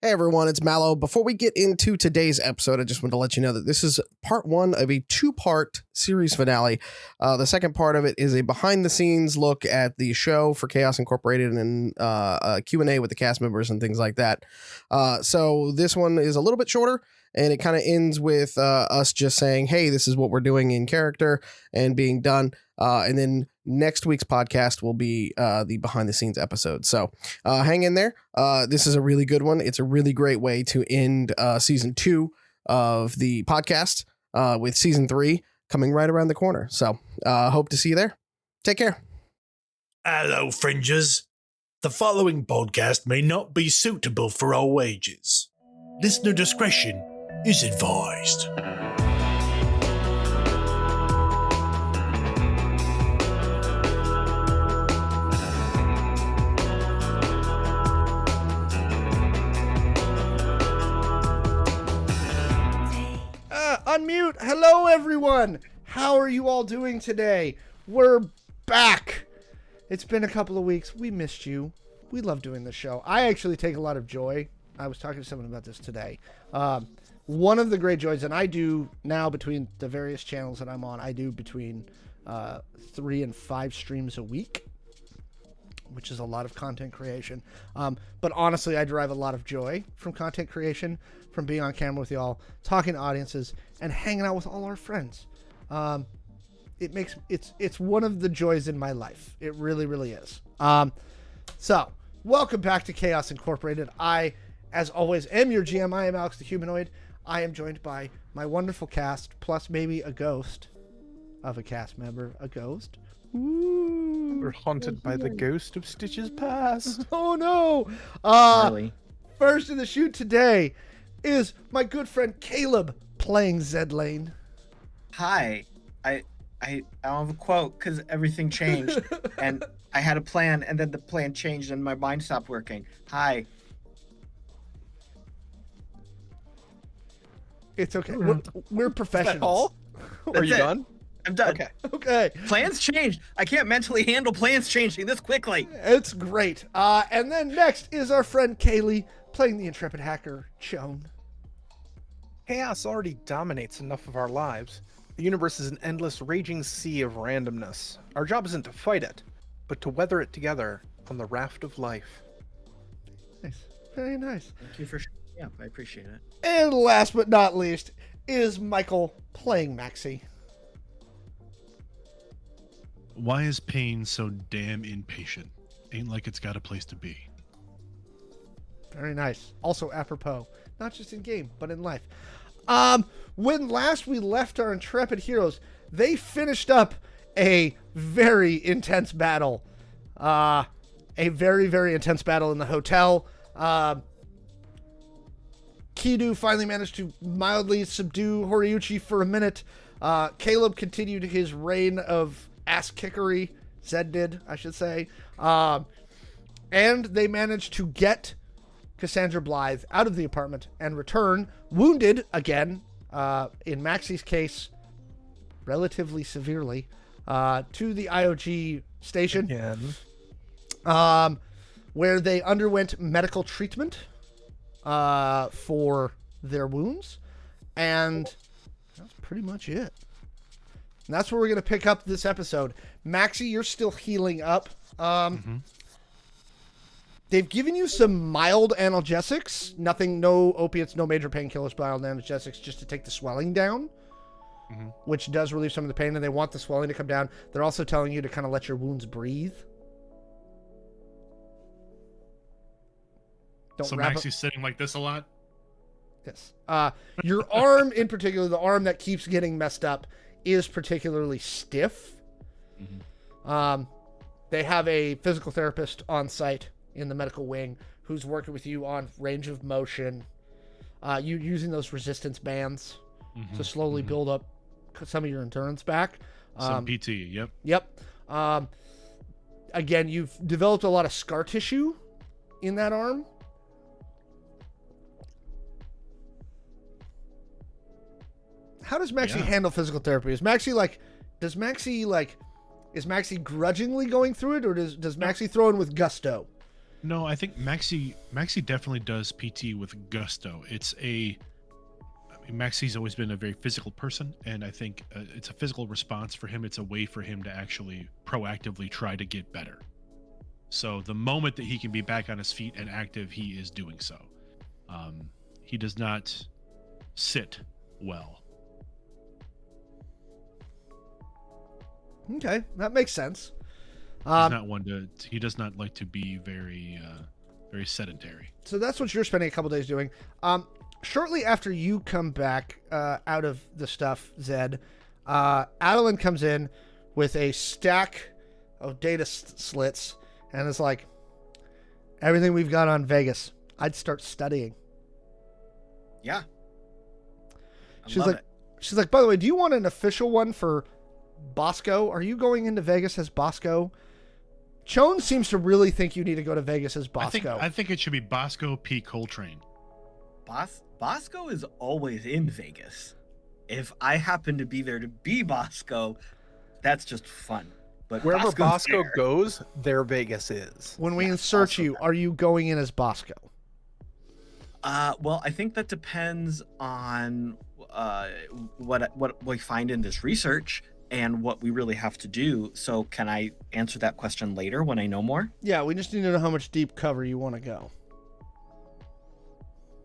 Hey everyone, it's Mallo. Before we get into today's episode, I just want to let you know that this is part one of a two-part series finale. The second part of it is a behind-the-scenes look at the show for Chaos Incorporated and a Q&A with the cast members and things like that. So this one is a little bit shorter, and it kind of ends with us just saying, hey, this is what we're doing in character and being done. And then next week's podcast will be the behind the scenes episode. So hang in there. This is a really good one. It's a really great way to end season 2 of the podcast with season 3 coming right around the corner. So hope to see you there. Take care. Hello, fringers. The following podcast may not be suitable for all ages. Listener discretion is advised. Unmute. Hello, everyone. How are you all doing today? We're back. It's been a couple of weeks. We missed you. We love doing this show. I actually take a lot of joy. I was talking to someone about this today. One of the great joys, and I do now between the various channels that I'm on, I do between 3 and 5 streams a week, which is a lot of content creation. But honestly, I derive a lot of joy from content creation, from being on camera with y'all, talking to audiences, and hanging out with all our friends. It's one of the joys in my life. It really, really is. So, welcome back to Chaos Incorporated. I, as always, am your GM. I am Alex the Humanoid. I am joined by my wonderful cast, plus maybe a ghost of a cast member. A ghost. Ooh. We're haunted by the ghost of Stitch's past. Oh no! Marley. First in the shoot today is my good friend Caleb playing Zed Lane. Hi. I don't have a quote because everything changed and I had a plan and then the plan changed and my mind stopped working. Hi. It's okay. We're professionals. All? Are you done? I'm done. Okay. Plans changed. I can't mentally handle plans changing this quickly. It's great. And then next is our friend Kaylee playing the intrepid hacker, Shawn. Chaos already dominates enough of our lives. The universe is an endless raging sea of randomness. Our job isn't to fight it, but to weather it together on the raft of life. Nice. Very nice. Thank you for yeah, I appreciate it. And last but not least is Michael playing Maxi. Why is pain so damn impatient? Ain't like it's got a place to be. Very nice. Also apropos, not just in game, but in life. When last we left our intrepid heroes, they finished up a very intense battle. A very, very intense battle in the hotel. Kidu finally managed to mildly subdue Horiuchi for a minute. Caleb continued his reign of ass kickery. Zed did, I should say. And they managed to get Cassandra Blythe out of the apartment and return, wounded again, in Maxi's case, relatively severely, to the IOG station. Again. Where they underwent medical treatment for their wounds. And that's pretty much it. And that's where we're going to pick up this episode. Maxi, you're still healing up. They've given you some mild analgesics. Nothing, no opiates, no major painkillers, but mild analgesics just to take the swelling down, which does relieve some of the pain, and they want the swelling to come down. They're also telling you to kind of let your wounds breathe. So Maxi's sitting like this a lot? Yes. Your arm in particular, the arm that keeps getting messed up, is particularly stiff. They have a physical therapist on site in the medical wing who's working with you on range of motion. You using those resistance bands to slowly build up some of your endurance back. Some PT, yep. Yep. Again, you've developed a lot of scar tissue in that arm. How does Maxi handle physical therapy? Is Maxi grudgingly going through it, or does Maxi throw in with gusto? No, I think Maxi definitely does PT with gusto. Maxi's always been a very physical person, and I think it's a physical response for him. It's a way for him to actually proactively try to get better. So the moment that he can be back on his feet and active, he is doing so. He does not sit well. Okay, that makes sense. He does not like to be very sedentary. So that's what you're spending a couple days doing. Shortly after you come back out of the stuff, Zed, Adeline comes in with a stack of data slits and is like, everything we've got on Vegas, I'd start studying. Yeah. She's like, by the way, do you want an official one for Bosco? Are you going into Vegas as Bosco? Chone seems to really think you need to go to Vegas as Bosco. I think it should be Bosco P. Coltrane. Bosco is always in Vegas. If I happen to be there to be Bosco, that's just fun. But Wherever Bosco's Bosco there. goes, there Vegas is. When we Yeah, insert also you, that. are you going in as Bosco? Well, I think that depends on what we find in this research and what we really have to do. So can I answer that question later when I know more? Yeah, we just need to know how much deep cover you want to go.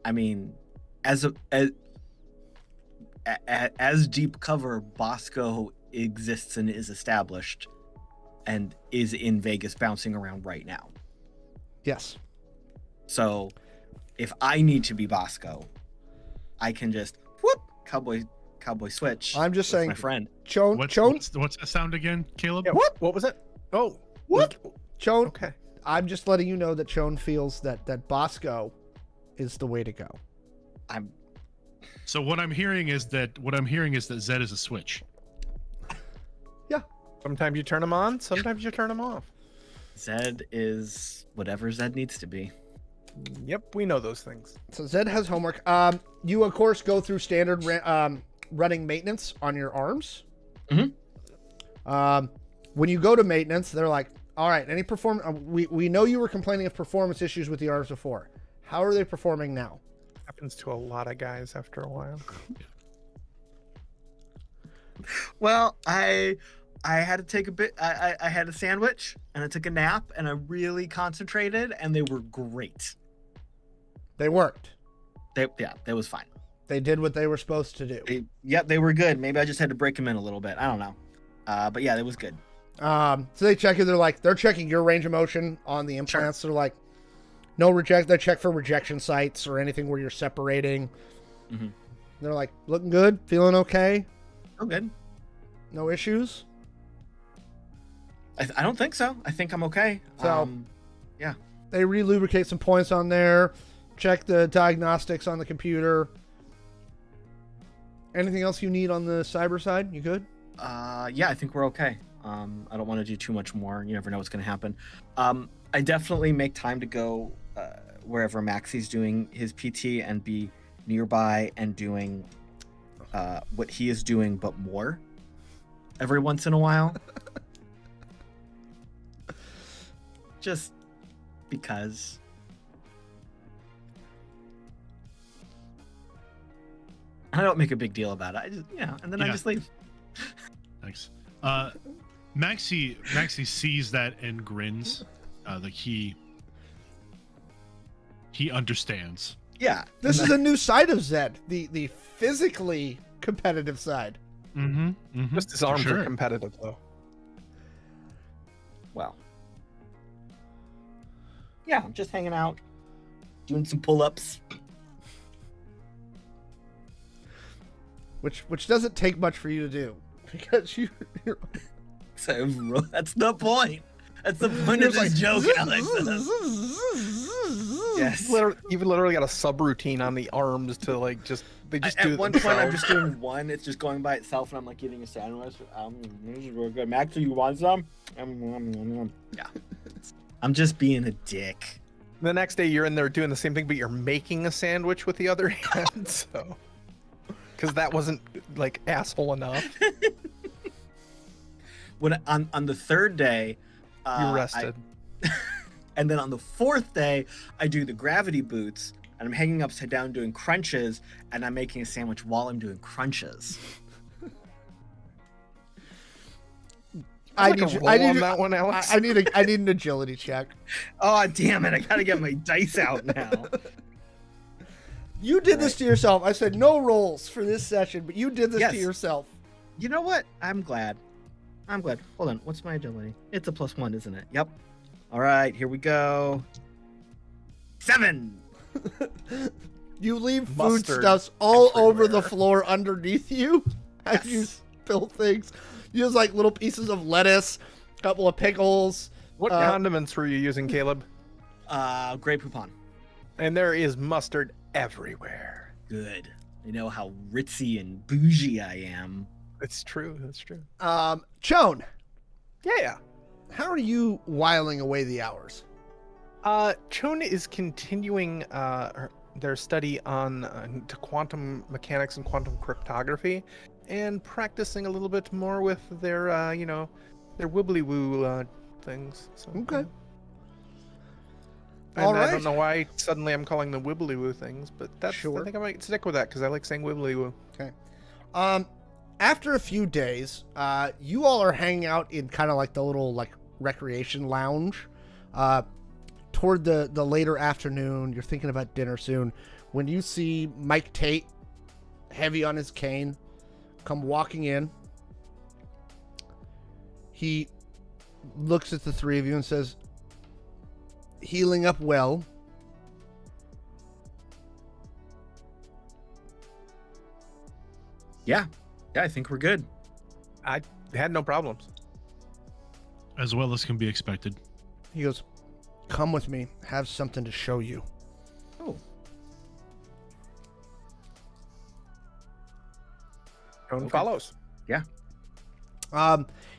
I mean, as deep cover, Bosco exists and is established and is in Vegas bouncing around right now. Yes. So if I need to be Bosco, I can just whoop cowboy switch. I'm just with saying, my friend. Chone, What's that sound again, Caleb? Yeah, what was it? Oh, What? Chone, okay. I'm just letting you know that Chone feels that Bosco is the way to go. I'm So what I'm hearing is that Zed is a switch. Sometimes you turn them on, sometimes you turn them off. Zed is whatever Zed needs to be. Yep, we know those things. So Zed has homework. You of course go through standard running maintenance on your arms. When you go to maintenance, they're like, "All right, any we know you were complaining of performance issues with the arms before. How are they performing now?" Happens to a lot of guys after a while. Well, I had to take a bit. I had a sandwich and I took a nap and I really concentrated and they were great. They worked. That was fine. They did what they were supposed to do. They were good. Maybe I just had to break them in a little bit. I don't know. But yeah, it was good. So they check it. They're checking your range of motion on the implants. They're like, no reject. They check for rejection sites or anything where you're separating. Mhm. They're like, looking good, feeling okay, Oh, good. no issues. I don't think so. I think I'm okay. So- They re-lubricate some points on there, check the diagnostics on the computer. Anything else you need on the cyber side? You good? Yeah, I think we're okay. I don't want to do too much more. You never know what's going to happen. I definitely make time to go wherever Maxi's doing his PT and be nearby and doing what he is doing, but more every once in a while. Just because. I don't make a big deal about it. I just, and then I Yeah. just leave. Thanks. Maxi sees that and grins. Like he understands. Yeah. This is a new side of Zed, the physically competitive side. Mm-hmm. Just his arms are competitive, though. Well. Yeah, I'm just hanging out, doing some pull-ups. Which doesn't take much for you to do because you're So that's the point. That's the point of this joke, Alex. Yes. You've literally got a subroutine on the arms to like just they just do At it one point, I'm themselves. just doing one. It's just going by itself, and I'm like eating a sandwich. This is real good. Max, do you want some? Yeah. I'm just being a dick. The next day you're in there doing the same thing, but you're making a sandwich with the other hand. So, because that wasn't like asshole enough. When on the third day, You rested. And then on the fourth day, I do the gravity boots, and I'm hanging upside down doing crunches, and I'm making a sandwich while I'm doing crunches. I Like need a you, roll I need on you- that one, Alex. I need an agility check. Oh, damn it. I gotta get my dice out now. You did this to yourself. I said no rolls for this session, but you did this Yes. to yourself. You know what? I'm glad. Hold on. What's my agility? It's a +1, isn't it? Yep. All right, here we go. 7. You leave Mustard foodstuffs all over the everywhere. floor underneath you as you spill things. You use like little pieces of lettuce, a couple of pickles. What condiments were you using, Caleb? Grey Poupon. And there is mustard everywhere. Good. I know how ritzy and bougie I am. It's true. That's true. Chone, Yeah. how are you whiling away the hours? Chone is continuing their study on to quantum mechanics and quantum cryptography, and practicing a little bit more with their, their wibbly woo things. So, Okay. And All I right. don't know why suddenly I'm calling them wibbly woo things, but that's Sure. I think I might stick with that because I like saying wibbly woo. After a few days, you all are hanging out in kind of like the little like recreation lounge. Toward the later afternoon, you're thinking about dinner soon, when you see Mike Tate, heavy on his cane, come walking in. He looks at the three of you and says, "Healing up well." Yeah, I think we're good. I had no problems. As well as can be expected. He goes, "Come with me. Have something to show you." Oh. Chone follows. Yeah.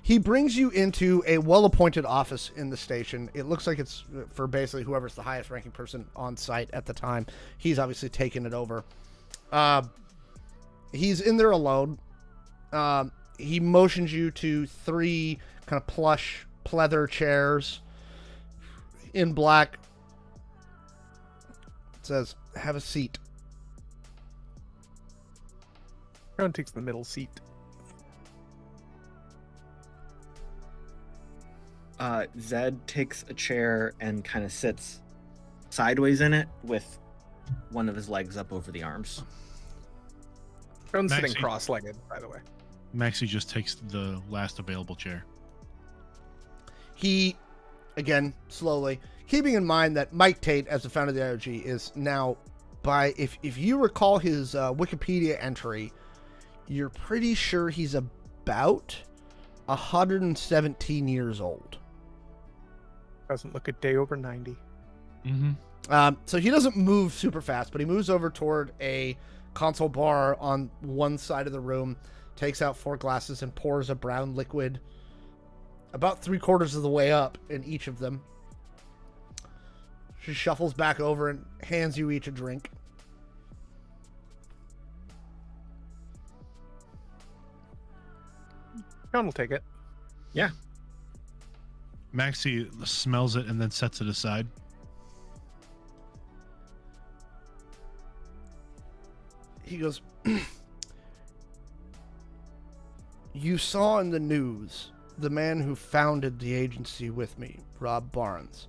He brings you into a well-appointed office in the station. It looks like it's for basically whoever's the highest-ranking person on site at the time. He's obviously taken it over. He's in there alone. He motions you to 3 kind of plush pleather chairs in black. It says, "Have a seat." Chone takes the middle seat. Zed takes a chair and kind of sits sideways in it with one of his legs up over the arms. Chone's sitting Maxi. cross-legged, by the way. Maxi just takes the last available chair. He, again, slowly, keeping in mind that Mike Tate, as the founder of the IOG, is now, if you recall his Wikipedia entry, you're pretty sure he's about 117 years old. Doesn't look a day over 90. Mm-hmm. So he doesn't move super fast, but he moves over toward a console bar on one side of the room, takes out 4 glasses and pours a brown liquid about 3/4 of the way up in each of them. She shuffles back over and hands you each a drink. Chone will take it. Yeah. Maxi smells it and then sets it aside. He goes, "You saw in the news the man who founded the agency with me, Rob Barnes,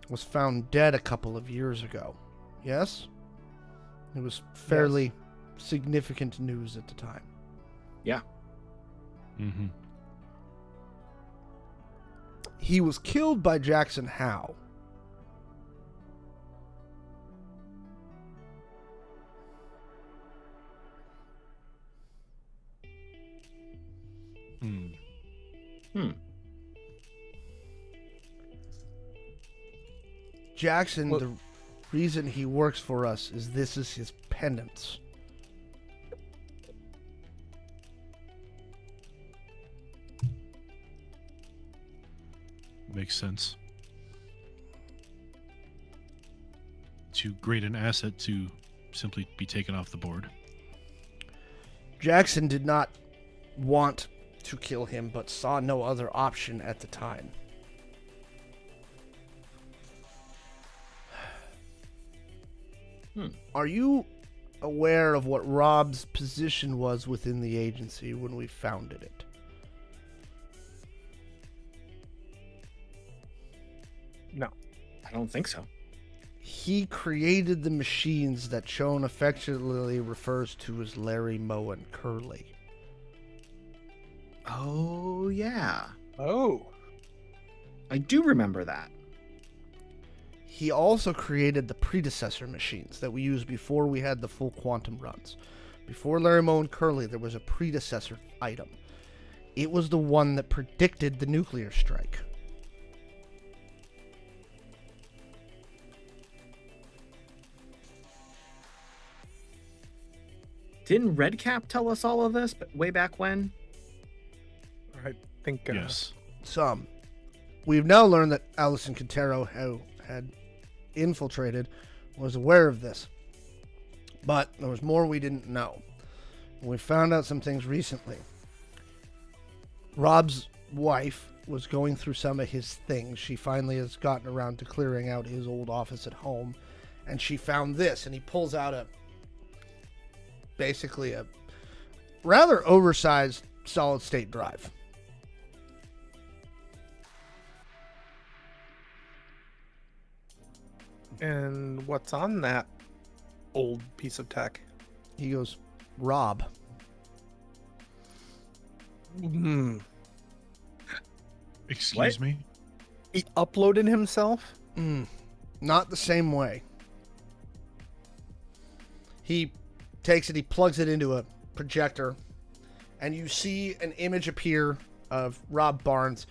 was found dead a couple of years ago. Yes? It was fairly significant news at the time. Yeah. Mm-hmm. He was killed by Jackson Howe. Jackson, Well- the reason he works for us is this is his penance. Makes sense. Too great an asset to simply be taken off the board. Jackson did not want to kill him, but saw no other option at the time. Are you aware of what Rob's position was within the agency when we founded it? No. I don't think so. He created the machines that Shawn affectionately refers to as Larry, Moe, and Curly. Oh, yeah. Oh. I do remember that. He also created the predecessor machines that we used before we had the full quantum runs. Before Larry, Moe, and Curly, there was a predecessor item. It was the one that predicted the nuclear strike. Didn't Redcap tell us all of this way back when? I think. Yes. Some. We've now learned that Allison Quintero, who had infiltrated, was aware of this. But there was more we didn't know. We found out some things recently. Rob's wife was going through some of his things. She finally has gotten around to clearing out his old office at home. And she found this, and he pulls out basically a rather oversized solid-state drive. And what's on that old piece of tech? He goes, Rob. Excuse me? He uploaded himself? Not the same way. He takes it, he plugs it into a projector, and you see an image appear of Rob Barnes.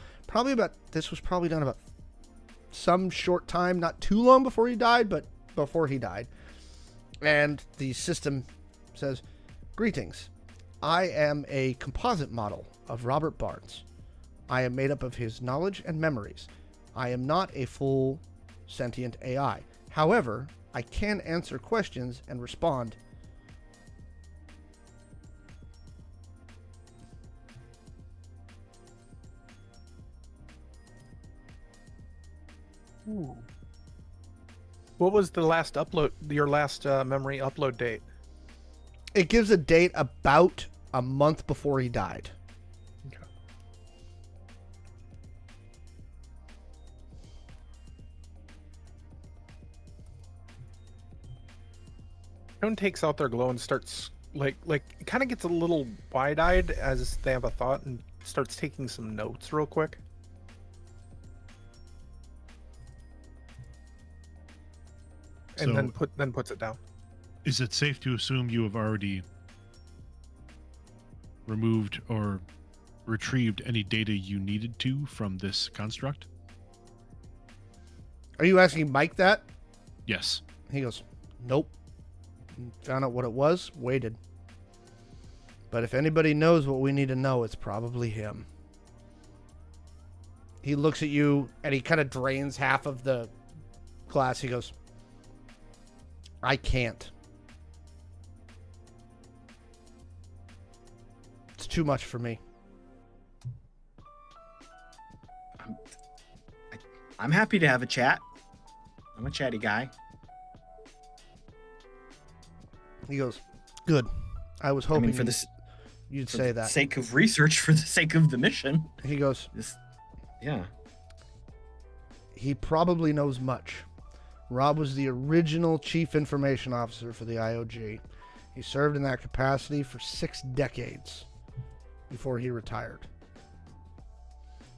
This was probably done about some short time, not too long before he died, but before he died. And the system says, "Greetings. I am a composite model of Robert Barnes. I am made up of his knowledge and memories. I am not a full sentient AI. However, I can answer questions and respond." Ooh. What was the last upload? Your last memory upload date? It gives a date about a month before he died. Okay. Shawn takes out their glow and starts like it kind of gets a little wide-eyed as they have a thought and starts taking some notes real quick. And So- then puts it down. Is it safe to assume you have already removed or retrieved any data you needed to from this construct? Are you asking Mike that? Yes. He goes, nope. Found out what it was, waited. But if anybody knows what we need to know, it's probably him. He looks at you and he kind of drains half of the glass. He goes, I can't. It's too much for me. I'm happy to have a chat. I'm a chatty guy. He goes, good. I was hoping for this, you'd for say the that. sake of research, for the sake of the mission. He goes, Yeah. he probably knows much. Rob was the original chief information officer for the IOG. He served in that capacity for 6 decades before he retired.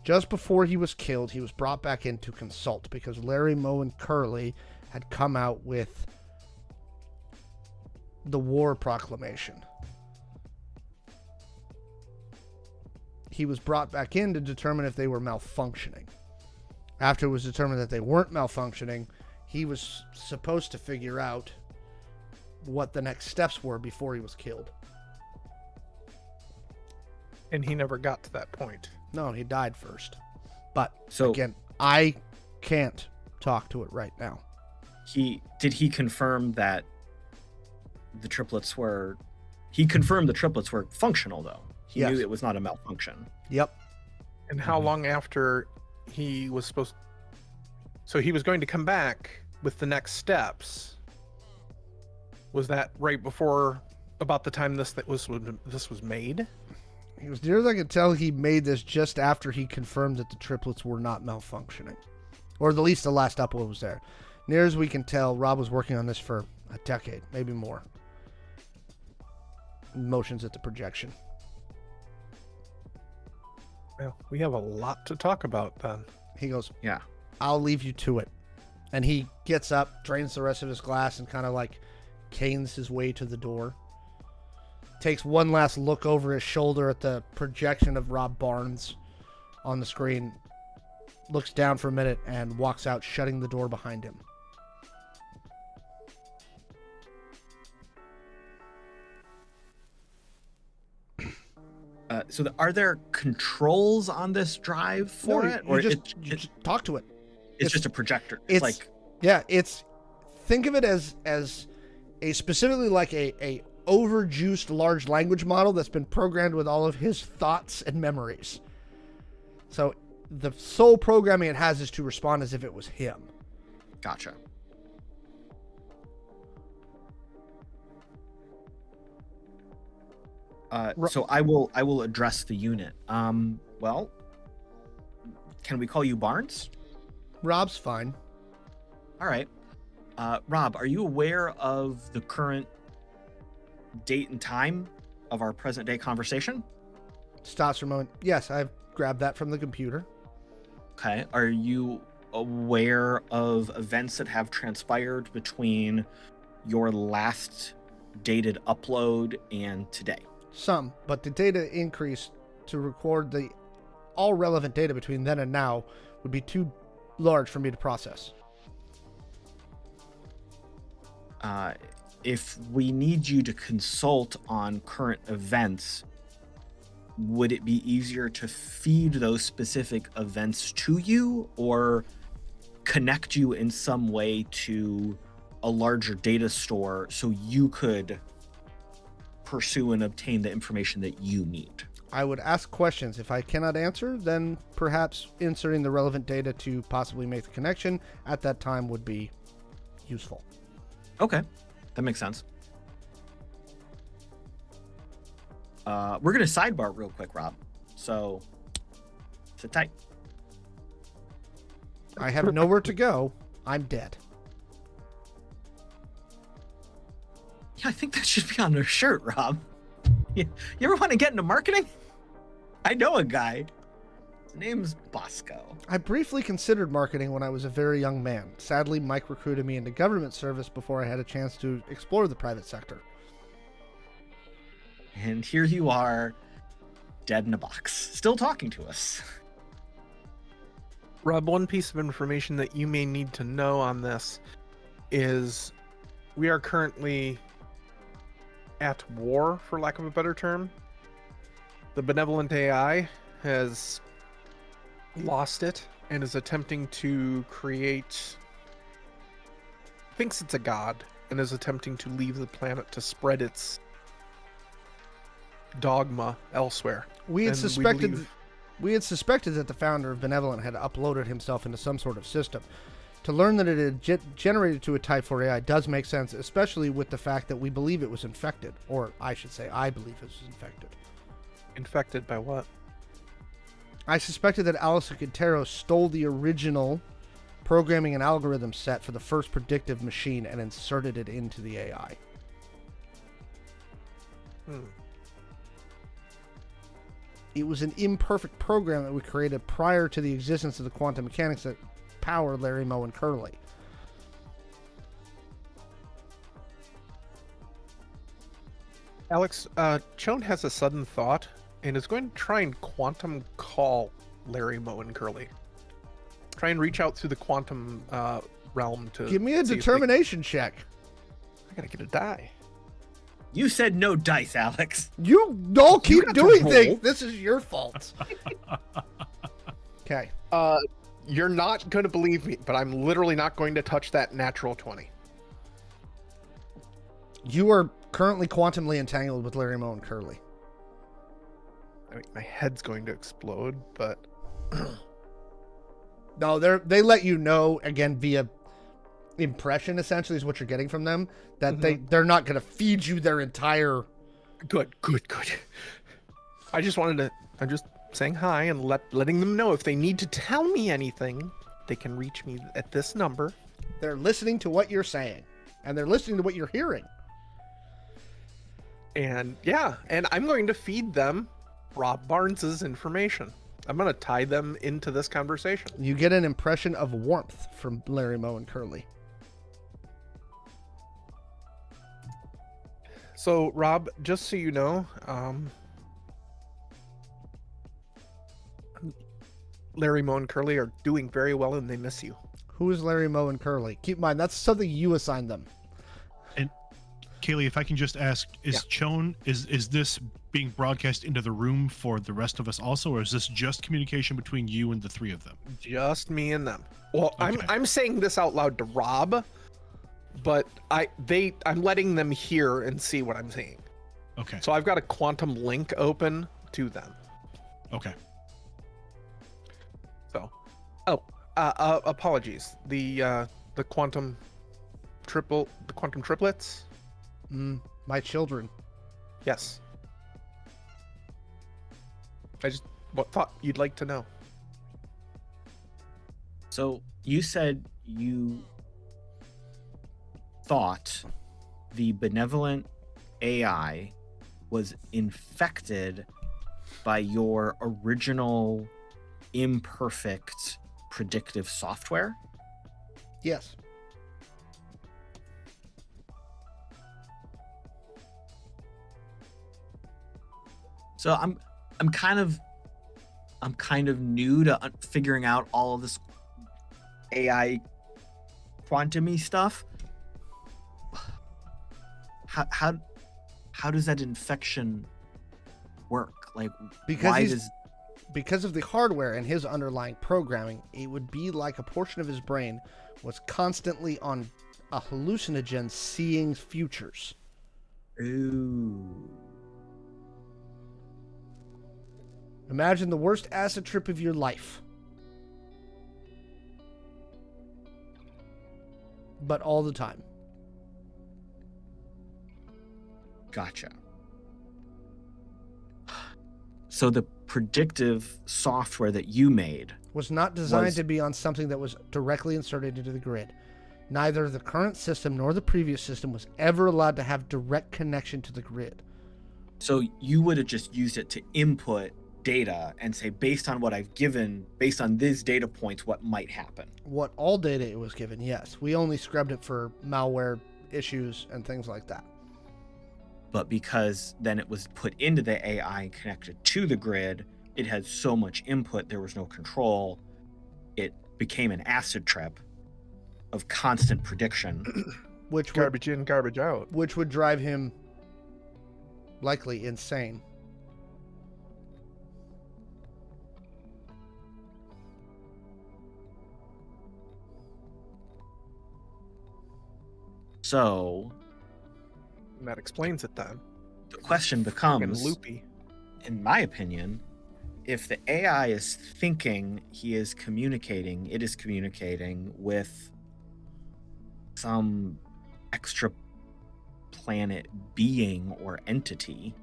Just before he was killed, he was brought back in to consult because Larry, Moe, and Curly had come out with the war proclamation. He was brought back in to determine if they were malfunctioning. After it was determined that they weren't malfunctioning, he was supposed to figure out what the next steps were before he was killed. And he never got to that point. No, he died first. But So again, I can't talk to it right now. did he confirm that the triplets were? He confirmed the triplets were functional, though. He Yes. knew it was not a malfunction. Yep. And how long after he was supposed? So he was going to come back with the next steps. Was that right before, about the time this was made? He was, near as I could tell, he made this just after he confirmed that the triplets were not malfunctioning. Or at least the last upload was there. Near as we can tell, Rob was working on this for a decade, maybe more. Motions at the projection. Well, we have a lot to talk about then. He goes, Yeah. I'll leave you to it. And he gets up, drains the rest of his glass, and kind of like canes his way to the door. Takes one last look over his shoulder at the projection of Rob Barnes on the screen. Looks down for a minute and walks out, shutting the door behind him. Are there controls on this drive for No, it, you just talk to it. it's just a projector? Think of it as a specifically like a overjuiced large language model that's been programmed with all of his thoughts and memories. So the sole programming it has is to respond as if it was him. Gotcha. So I will address the unit. Well, can we call you Barnes? Rob's fine. All right. Rob, are you aware of the current date and time of our present day conversation? Stops for a moment. Yes, I've grabbed that from the computer. Okay. Are you aware of events that have transpired between your last dated upload and today? Some, but the data increase to record the all relevant data between then and now would be too large for me to process. If we need you to consult on current events, would it be easier to feed those specific events to you or connect you in some way to a larger data store so you could pursue and obtain the information that you need? I would ask questions. If I cannot answer, then perhaps inserting the relevant data to possibly make the connection at that time would be useful. Okay, that makes sense. We're going to sidebar real quick, Rob. So, sit tight. I have nowhere to go. I'm dead. Yeah, I think that should be on their shirt, Rob. You ever want to get into marketing? I know a guy. His name's Bosco. I briefly considered marketing when I was a very young man. Sadly, Mike recruited me into government service before I had a chance to explore the private sector. And here you are, dead in a box, still talking to us. Rob, one piece of information that you may need to know on this is we are currently at war, for lack of a better term. The benevolent AI has lost it and is attempting to create, thinks it's a god, and is attempting to leave the planet to spread its dogma elsewhere. We had And suspected that the founder of Benevolent had uploaded himself into some sort of system. To learn that it had generated to a Type 4 AI does make sense, especially with the fact that we believe it was infected. Or I should say, I believe it was infected. Infected by what? I suspected that Alice Quintero stole the original programming and algorithm set for the first predictive machine and inserted it into the AI. It was an imperfect program that we created prior to the existence of the quantum mechanics that power Larry, Moe, and Curly. Alex, Shawn has a sudden thought and is going to try and quantum call Larry, Moe, and Curly. Try and reach out through the quantum realm to Give me a see if determination check. I gotta get a die. You said no dice, Alex. You all keep got to doing roll. things. This is your fault. Okay. You're not going to believe me, but I'm literally not going to touch that natural 20. You are currently quantumly entangled with Larry, Moe, and Curly. I mean, my head's going to explode, but No, they let you know, again, via impression, essentially, is what you're getting from them. That they're not going to feed you their entire. Good. I'm just saying hi and letting them know if they need to tell me anything, they can reach me at this number. They're listening to what you're saying, and they're listening to what you're hearing. And I'm going to feed them Rob Barnes's information. I'm going to tie them into this conversation. You get an impression of warmth from Larry, Moe, and Curly. So, Rob, just so you know, Larry, Moe, and Curly are doing very well, and they miss you. Who is Larry, Moe, and Curly? Keep in mind, that's something you assigned them. And Kaylee, if I can just ask, is Shawn, is this being broadcast into the room for the rest of us also, or is this just communication between you and the three of them? Just me and them. Well, Okay. I'm saying this out loud to Rob, but I'm letting them hear and see what I'm saying. Okay. So I've got a quantum link open to them. Okay. So, apologies. The quantum triplets. My children. Yes. I just thought you'd like to know. So you said you thought the benevolent AI was infected by your original imperfect predictive software? Yes. So I'm kind of new to figuring out all of this AI quantum-y stuff. How does that infection work? Like, because of the hardware and his underlying programming, it would be like a portion of his brain was constantly on a hallucinogen seeing futures. Ooh. Imagine the worst acid trip of your life. But all the time. Gotcha. So the predictive software that you made Was not designed to be on something that was directly inserted into the grid. Neither the current system nor the previous system was ever allowed to have direct connection to the grid. So you would have just used it to input data and say, based on what I've given, based on these data points, what might happen. What all data it was given, yes. We only scrubbed it for malware issues and things like that. But because then it was put into the AI and connected to the grid, it had so much input, there was no control. It became an acid trip of constant prediction. Which Garbage in, garbage out. which would drive him likely insane. So And that explains it then. the question Fucking becomes, loopy. in my opinion, if the AI is thinking it is communicating with some extra planet being or entity,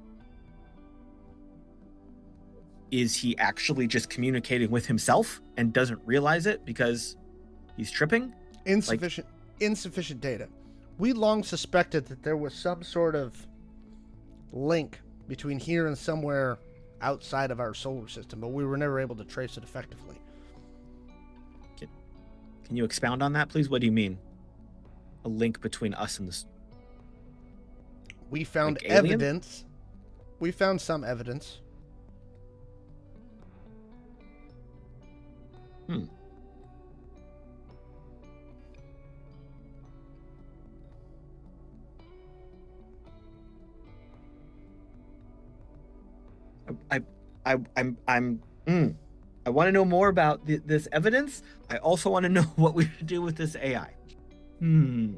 is he actually just communicating with himself and doesn't realize it because he's tripping? Insufficient data. We long suspected that there was some sort of link between here and somewhere outside of our solar system, but we were never able to trace it effectively. Can you expound on that, please? What do you mean? A link between us and this? We found Like alien? evidence. We found some evidence. I want to know more about this evidence. I also want to know what we should do with this AI. The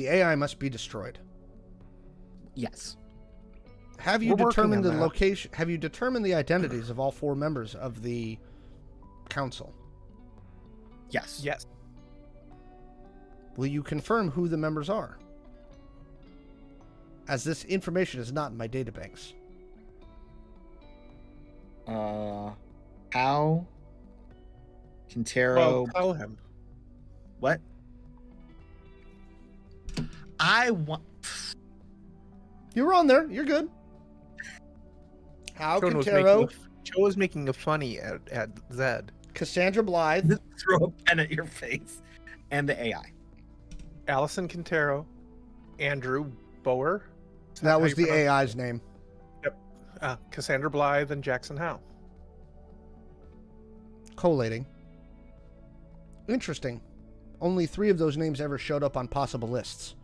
AI must be destroyed. Yes. Have you We're working determined the on that. location? Have you determined the identities of all 4 members of the council? Yes. Yes. Will you confirm who the members are? As this information is not in my databanks. How? Quintero. Well, tell him. What? I want. You're on there. You're good. How Quintero, Joe was making a funny at Zed. Cassandra Blythe, Throw a pen at your face. And the AI. Allison Quintero, Andrew Bower. Is that how was you the pronounce AI's name. it? Cassandra Blythe and Jackson Howe. Collating. Interesting. Only 3 of those names ever showed up on possible lists.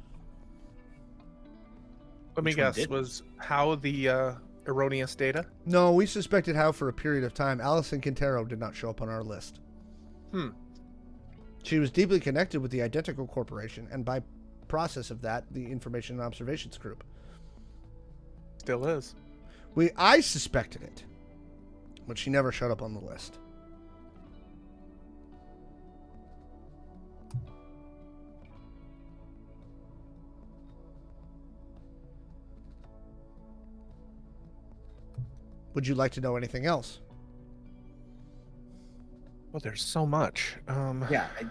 Let me Which one guess, did? was Howe the erroneous data? No, we suspected how for a period of time. Allison Quintero did not show up on our list. She was deeply connected with the Identical Corporation, and by process of that, the Information and Observations Group. Still is. I suspected it, but she never showed up on the list. Would you like to know anything else? Well, there's so much. Yeah, I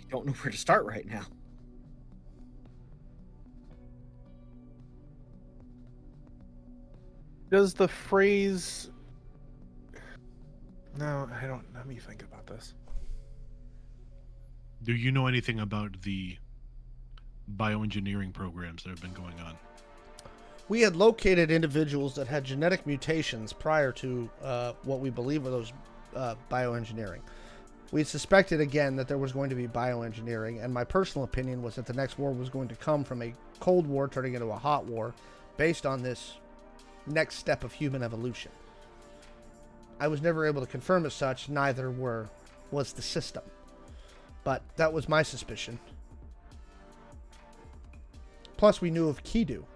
don't know where to start right now. Does the phrase... No, I don't. Let me think about this. Do you know anything about the bioengineering programs that have been going on? We had located individuals that had genetic mutations prior to what we believe were those bioengineering. We suspected again that there was going to be bioengineering, and my personal opinion was that the next war was going to come from a Cold War turning into a hot war based on this next step of human evolution. I was never able to confirm as such, neither was the system. But that was my suspicion. Plus, we knew of Kidu.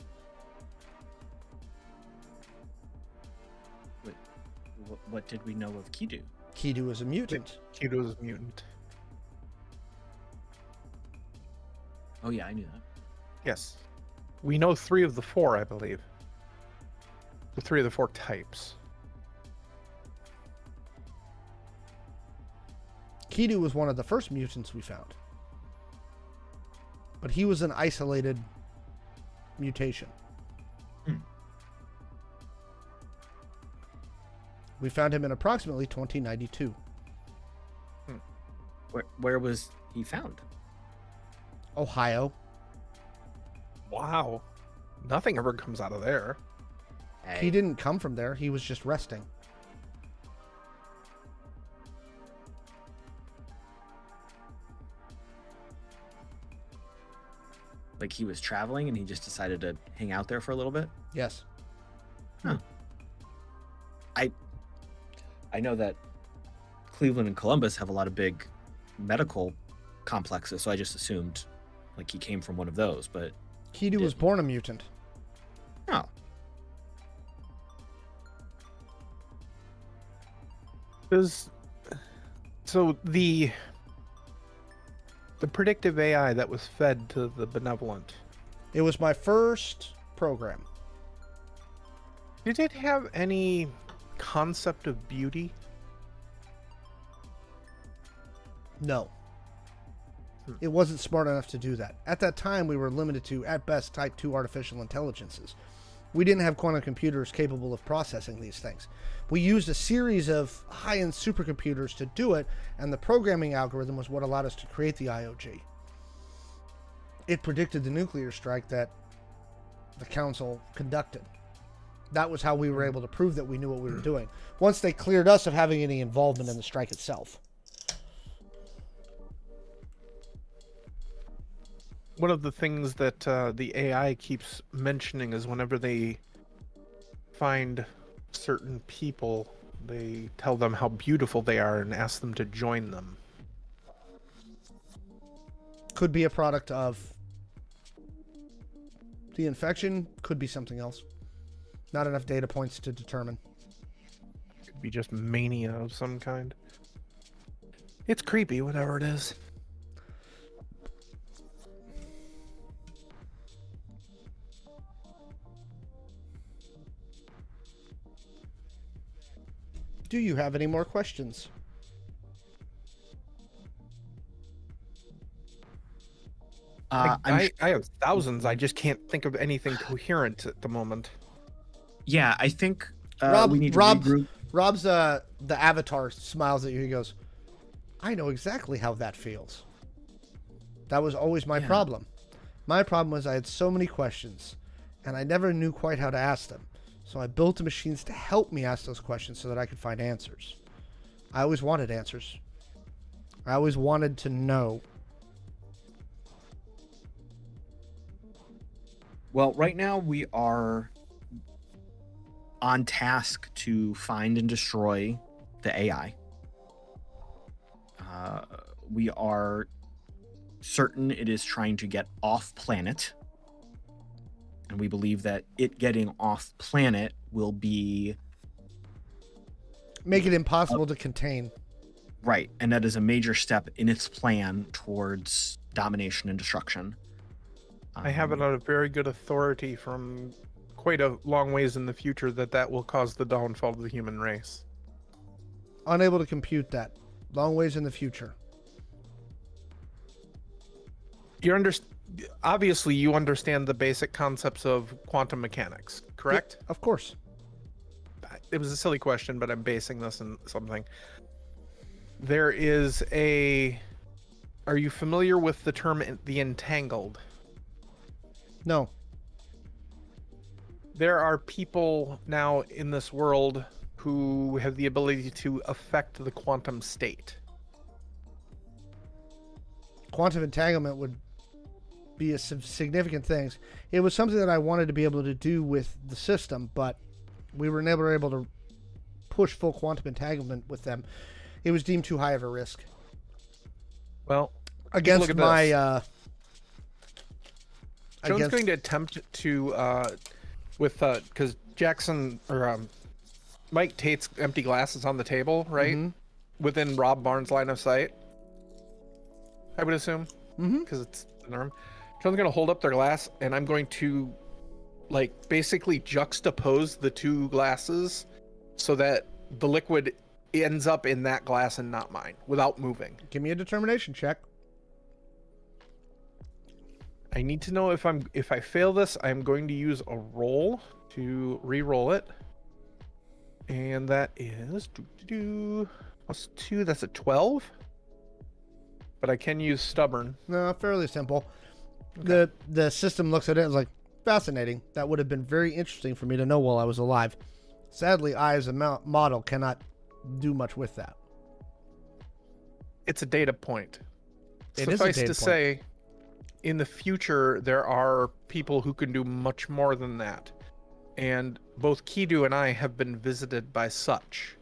What did we know of Kidu? Kidu is a mutant. Kido is a mutant. Oh yeah, I knew that. Yes. We know 3 of the 4, I believe. The 3 of the 4 types. Kidu was one of the first mutants we found. But he was an isolated mutation. We found him in approximately 2092. Where was he found? Ohio. Wow. Nothing ever comes out of there. He didn't come from there. He was just resting. Like he was traveling and he just decided to hang out there for a little bit? Yes. Huh. I know that Cleveland and Columbus have a lot of big medical complexes, so I just assumed like he came from one of those, but Kidu was born a mutant. oh. So the predictive AI that was fed to the benevolent, It was my first program. did it have any concept of beauty? No. It wasn't smart enough to do that. At that time, we were limited to, at best, Type 2 artificial intelligences. We didn't have quantum computers capable of processing these things. We used a series of high-end supercomputers to do it, and the programming algorithm was what allowed us to create the IOG. It predicted the nuclear strike that the Council conducted. That was how we were able to prove that we knew what we were doing. Once they cleared us of having any involvement in the strike itself. One of the things that the AI keeps mentioning is whenever they find certain people, they tell them how beautiful they are and ask them to join them. Could be a product of the infection, could be something else. Not enough data points to determine. Could be just mania of some kind. It's creepy, whatever it is. Do you have any more questions? I have thousands. I just can't think of anything coherent at the moment. Yeah, I think Rob, we need to Rob's regroup. the avatar smiles at you. He goes, "I know exactly how that feels. That was always my problem. My problem was I had so many questions, and I never knew quite how to ask them. So I built the machines to help me ask those questions so that I could find answers. I always wanted answers. I always wanted to know." Well, right now we are on task to find and destroy the AI. We are certain it is trying to get off planet. And we believe that it getting off planet will be... Make it impossible to contain. Right. And that is a major step in its plan towards domination and destruction. I have it on a very good authority from quite a long ways in the future that will cause the downfall of the human race. Unable to compute that. Long ways in the future. Obviously, you understand the basic concepts of quantum mechanics, correct? Yeah, of course. It was a silly question, but I'm basing this on something. There is a... Are you familiar with the term the entangled? No. There are people now in this world who have the ability to affect the quantum state. Quantum entanglement would be a significant thing. It was something that I wanted to be able to do with the system, but we were never able to push full quantum entanglement with them. It was deemed too high of a risk. Well, against my John's going to attempt to because Jackson or Mike Tate's empty glass is on the table, right? Within Rob Barnes' line of sight, I would assume, because it's in the room. John's going to hold up their glass, and I'm going to basically juxtapose the two glasses so that the liquid ends up in that glass and not mine without moving. Give me a determination check. I need to know if I fail this, I'm going to use a roll to re-roll it. And that is plus 2, that's a 12. But I can use stubborn. No, fairly simple. Okay. The system looks at it and is like, fascinating. That would have been very interesting for me to know while I was alive. Sadly, I as a model cannot do much with that. It's a data point. It is a data point. Say, in the future, there are people who can do much more than that. And both Kidu and I have been visited by such,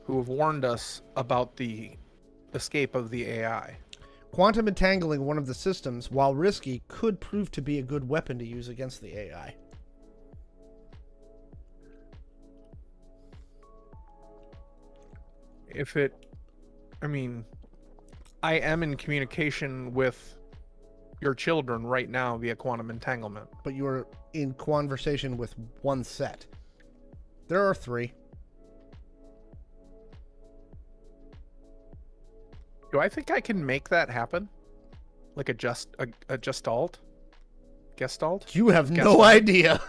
who have warned us about the escape of the AI. Quantum entangling one of the systems, while risky, could prove to be a good weapon to use against the AI. I am in communication with your children right now via quantum entanglement. But you are in conversation with one set. There are 3. Do I think I can make that happen? Like a gestalt? Gestalt? You have no idea.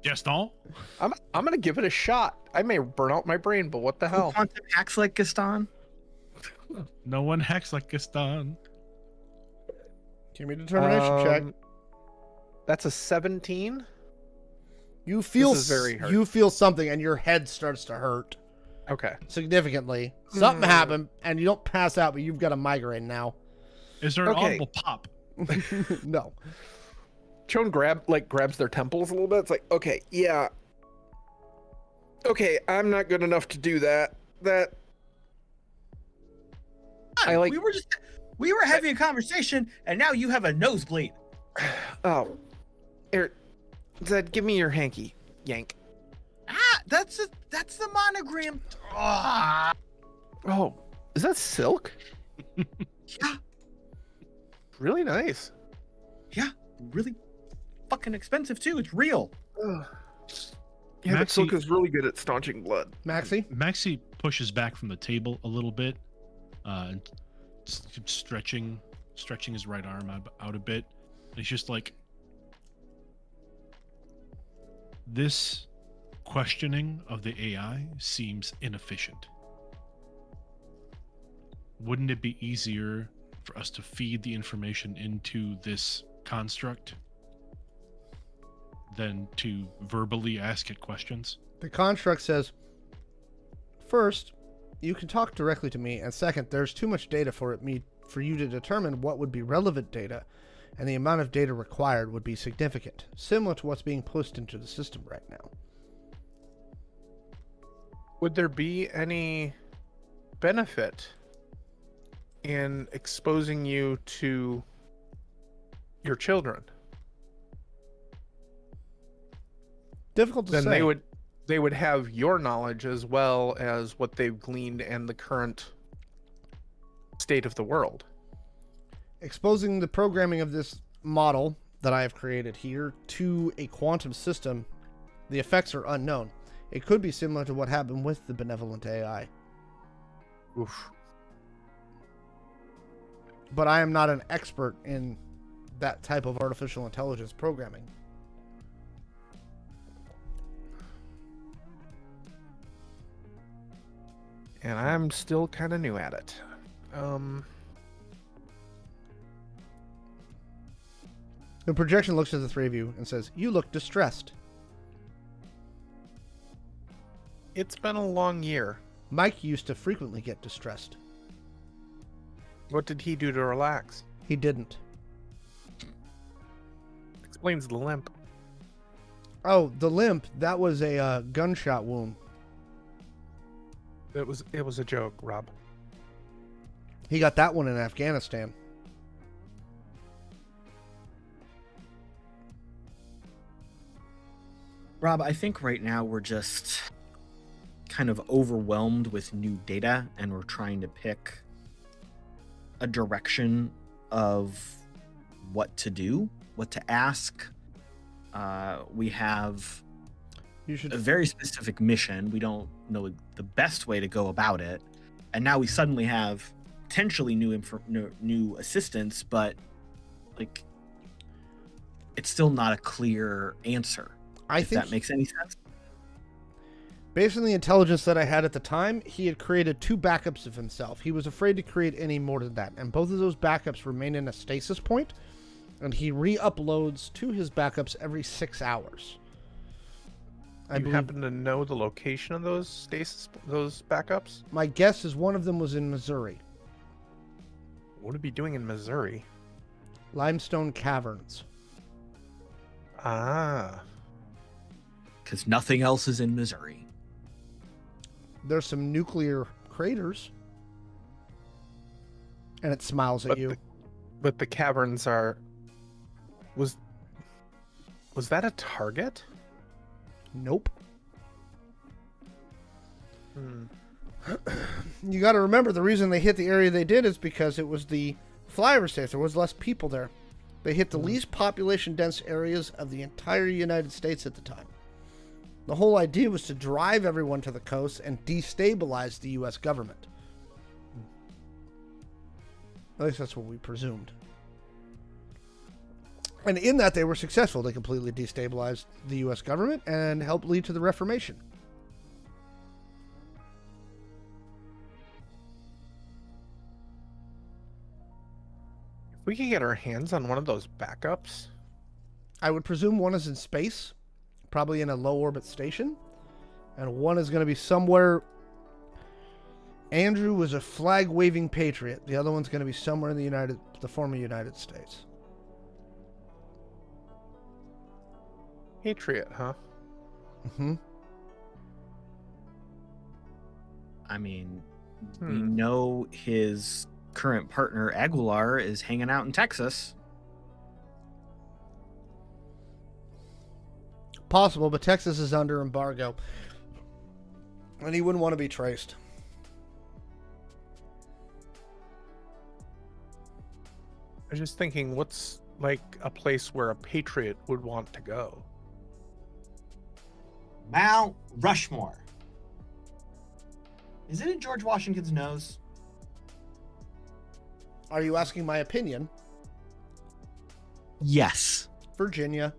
Gestalt? I'm gonna give it a shot. I may burn out my brain, but what the hell? Quantum hacks like Gaston? No one hacks like Gaston. Give me a determination check. That's a 17. You feel this is very hurt. You feel something, and your head starts to hurt. Okay. Significantly. Something happened, and you don't pass out, but you've got a migraine now. Is there an audible pop? No. Chon grabs their temples a little bit. It's like, okay, yeah. Okay, I'm not good enough to do that. We were having a conversation, and now you have a nosebleed. Oh, Eric, Zed, give me your hanky, yank. That's the monogram. Oh, is that silk? Yeah. Really nice. Yeah, really. fucking expensive too. It's real. Yeah, but Maxi- Silka's really good at staunching blood. Maxi? Maxi pushes back from the table a little bit, and stretching his right arm out a bit. And he's just like, this questioning of the AI seems inefficient. Wouldn't it be easier for us to feed the information into this construct than to verbally ask it questions? The construct says, first, you can talk directly to me, and second, there's too much data for you to determine what would be relevant data, and the amount of data required would be significant, similar to what's being pushed into the system right now. Would there be any benefit in exposing you to your children? Difficult to Then say. they would have your knowledge as well as what they've gleaned and the current state of the world. Exposing the programming of this model that I have created here to a quantum system, the effects are unknown. It could be similar to what happened with the benevolent AI. Oof. But I am not an expert in that type of artificial intelligence programming. And I'm still kind of new at it. The projection looks at the three of you and says, "You look distressed." It's been a long year. Mike used to frequently get distressed. What did he do to relax? He didn't. Explains the limp. Oh, the limp, that was a gunshot wound. It was a joke, Rob. He got that one in Afghanistan. Rob, I think right now we're just kind of overwhelmed with new data, and we're trying to pick a direction of what to do, what to ask. We have You should. a very specific mission. We don't know the best way to go about it, and now we suddenly have potentially new assistance, but like it's still not a clear answer. I If think that makes any sense. based on the intelligence that I had at the time, he had created 2 backups of himself. He was afraid to create any more than that, and both of those backups remain in a stasis point, and he re-uploads to his backups every 6 hours. I You believe happen to know the location of those backups? my guess is one of them was in Missouri, What would it be doing in Missouri? Limestone Caverns. Ah. Because nothing else is in Missouri. There's some nuclear craters, and it smiles at you. But the caverns are... Was that a target? Nope. Hmm. You got to remember, the reason they hit the area they did is because it was the flyover states. There was less people there. They hit the least population dense areas of the entire United States at the time. The whole idea was to drive everyone to the coast and destabilize the U.S. government. At least that's what we presumed. And in that, they were successful. They completely destabilized the U.S. government and helped lead to the Reformation. If we could get our hands on one of those backups... I would presume one is in space, probably in a low orbit station, and one is going to be somewhere. Andrew was a flag waving patriot. The other one's going to be somewhere in the former United States. Patriot, huh? Mm-hmm. I mean, we know his current partner, Aguilar, is hanging out in Texas. Possible, but Texas is under embargo, and he wouldn't want to be traced. I was just thinking, what's like a place where a patriot would want to go. Mount Rushmore. Is it in George Washington's nose? Are you asking my opinion? Yes. Virginia.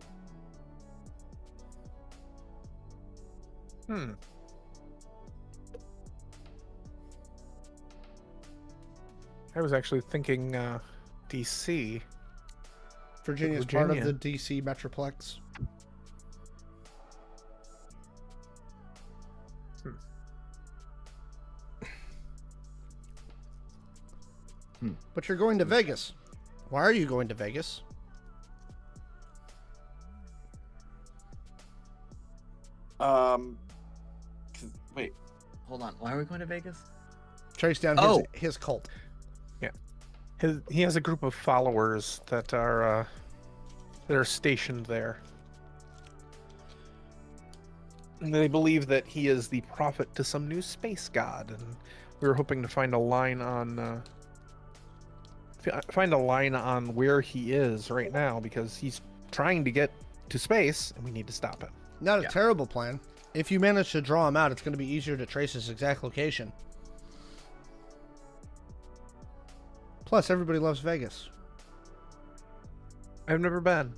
I was actually thinking DC. Virginia is part of Virginia. the DC Metroplex. But you're going to Vegas. Why are you going to Vegas? Wait. Hold on. Why are we going to Vegas? Trace down Oh. his cult. He has a group of followers that are stationed there. And they believe that he is the prophet to some new space god, and we were hoping to find a line on where he is right now, because he's trying to get to space, and we need to stop him. Not a terrible plan. If you manage to draw him out, it's going to be easier to trace his exact location. Plus, everybody loves Vegas. I've never been.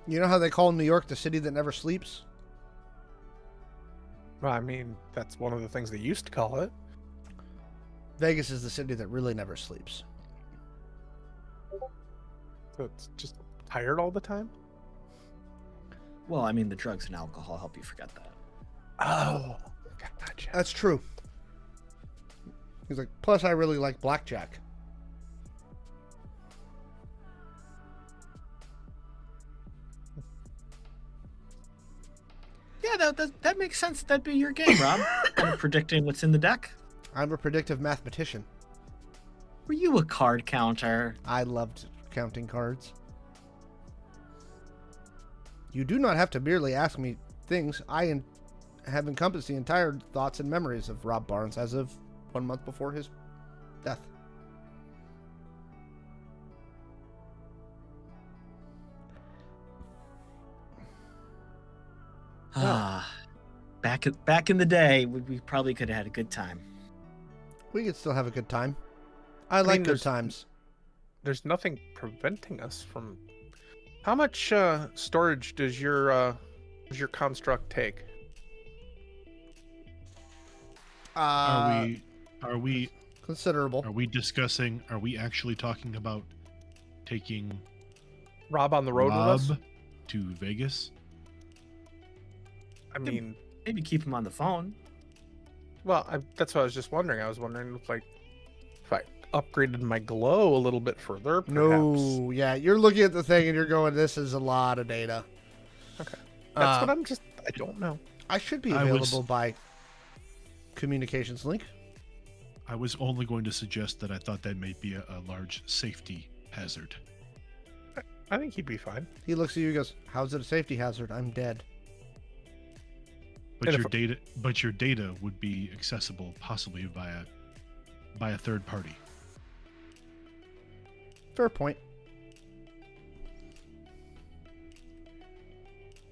You know how they call New York the city that never sleeps? Well, I mean, that's one of the things they used to call it. Vegas is the city that really never sleeps. So it's just tired all the time? Well, I mean, the drugs and alcohol help you forget that. Oh, gotcha. That's true. He's like, plus I really like blackjack. Yeah, that makes sense. That'd be your game, Rob. Kind of predicting what's in the deck. I'm a predictive mathematician. Were you a card counter? I loved counting cards. You do not have to merely ask me things. I have encompassed the entire thoughts and memories of Rob Barnes as of 1 month before his death. Ah, back in the day, we probably could have had a good time. We could still have a good time. I like mean, good times. There's nothing preventing us from. How much storage does your construct take? Are we Considerable. Are we discussing? Are we actually talking about taking Rob on the road Rob with us? to Vegas? I mean, Maybe keep him on the phone. well, that's what I was just wondering. I was wondering if I upgraded my glow a little bit further, perhaps. No, yeah, you're looking at the thing and you're going, this is a lot of data. Okay. That's what I don't know. I should be I was- available by communications link. I was only going to suggest that I thought that may be a large safety hazard. I think he'd be fine. He looks at you and goes, how's it a safety hazard? I'm dead. But And your data would be accessible possibly by a third party. Fair point.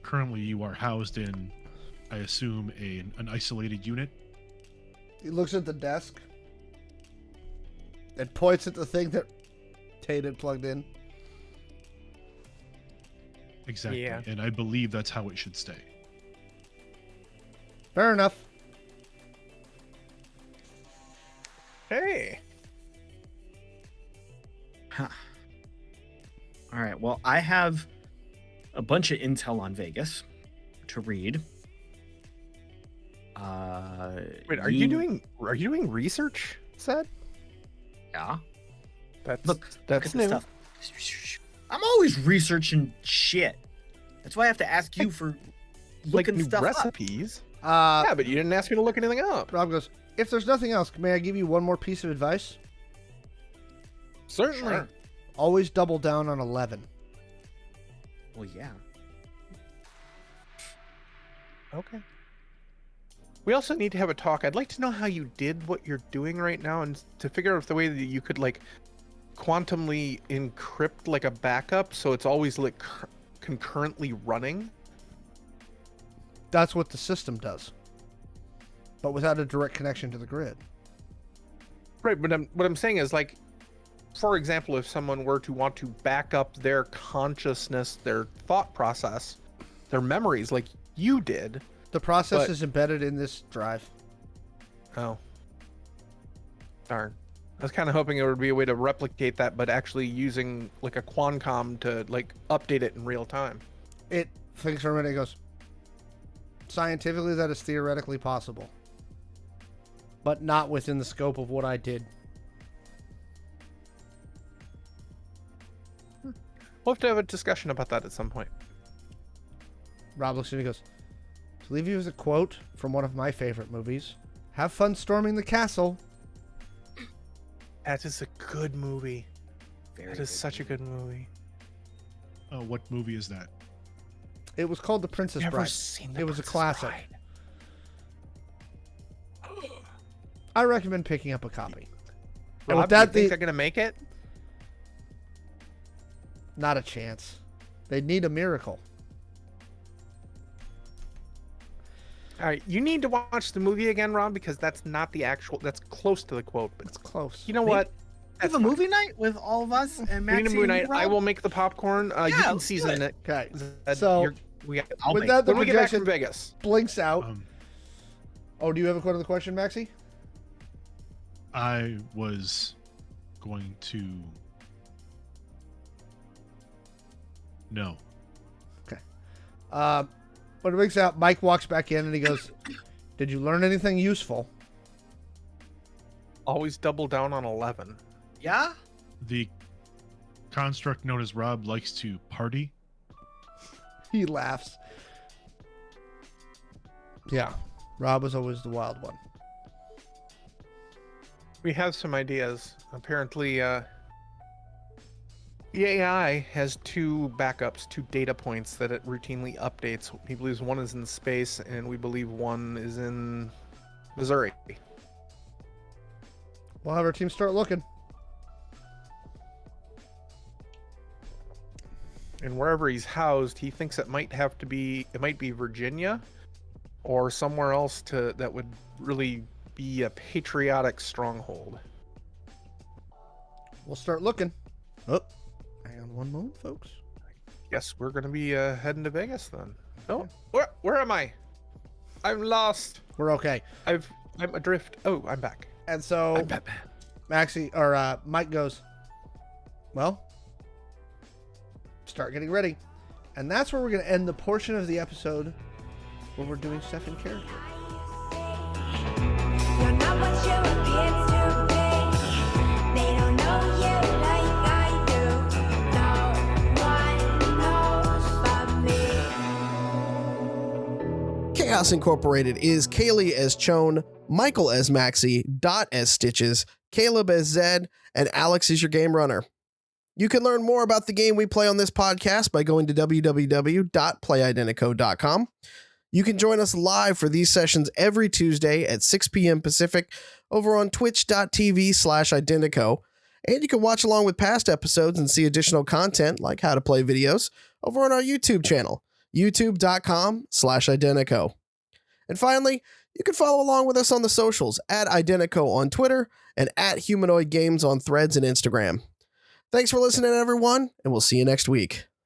Currently, you are housed in, I assume, an isolated unit. He looks at the desk and points at the thing that Tate had plugged in. Exactly. Yeah. And I believe that's how it should stay. Fair enough. Hey. Huh. All right. Well, I have a bunch of intel on Vegas to read. Wait, are you doing research, Seth? Yeah. That's Look that's at the new. stuff. I'm always researching shit. That's why I have to ask you for Like looking new stuff up. recipes. Uh, Yeah, but you didn't ask me to look anything up. Rob goes, if there's nothing else, may I give you one more piece of advice? Certainly. Sure. Always double down on 11. Well, yeah. Okay. We also need to have a talk. I'd like to know how you did what you're doing right now, and to figure out if the way that you could quantumly encrypt like a backup, so it's always like concurrently running. That's what the system does, but without a direct connection to the grid. Right, but what I'm saying is, like, for example, if someone were to want to back up their consciousness, their thought process, their memories, like you did. The process is embedded in this drive. Oh. Darn. I was kind of hoping it would be a way to replicate that, but actually using like a Qualcomm to like update it in real time. It thinks for a minute and goes, scientifically that is theoretically possible, but not within the scope of what I did. We'll have to have a discussion about that at some point. Rob looks at me and goes, to leave you with a quote from one of my favorite movies, have fun storming the castle. That is a good movie. That is such a good movie. What movie is that? It was called The Princess Never Bride. seen The It was a Princess classic. Bride. I recommend picking up a copy. And Rob, with that, do you think they're gonna make it? not a chance. They'd need a miracle. All right, you need to watch the movie again, Rob, because that's not the actual. That's close to the quote, but It's close. you know what? Have a movie night with all of us and We need a Maxi movie and night. I Rob? will make the popcorn. You Yeah, can let's do season it. it. Okay. Uh, So, we got, I'll with make that, the when we get back from projection Vegas. blinks out. Um, Oh, do you have a quote of the question, Maxi? I was going to. No. When it blinks out, Mike walks back in and he goes, did you learn anything useful? Always double down on 11. Yeah? The construct known as Rob likes to party. He laughs. Yeah. Rob was always the wild one. We have some ideas. Apparently, the AI has two backups, two data points that it routinely updates. He believes one is in space, and we believe one is in Missouri. We'll have our team start looking. And wherever he's housed, he thinks it might be Virginia or somewhere else that would really be a patriotic stronghold. We'll start looking. Oh, hang on one moment, folks. Guess we're gonna be heading to Vegas then. Oh, where am I? I'm lost. We're okay. I'm adrift. Oh, I'm back. And so I'm Batman. Mike goes, well, start getting ready. And that's where we're going to end the portion of the episode where we're doing stuff in character. You're not what you appear to be. They don't know you like I do. No one knows but me. Chaos Incorporated is Kaylee as Chone, Michael as Maxi, Dot as Stitches, Caleb as Zed, and Alex is your game runner. You can learn more about the game we play on this podcast by going to www.playidentico.com. You can join us live for these sessions every Tuesday at 6 p.m. Pacific over on twitch.tv/Identico. And you can watch along with past episodes and see additional content like how to play videos over on our YouTube channel, youtube.com/Identico. And finally, you can follow along with us on the socials at Identico on Twitter and at Humanoid Games on Threads and Instagram. Thanks for listening, everyone, and we'll see you next week.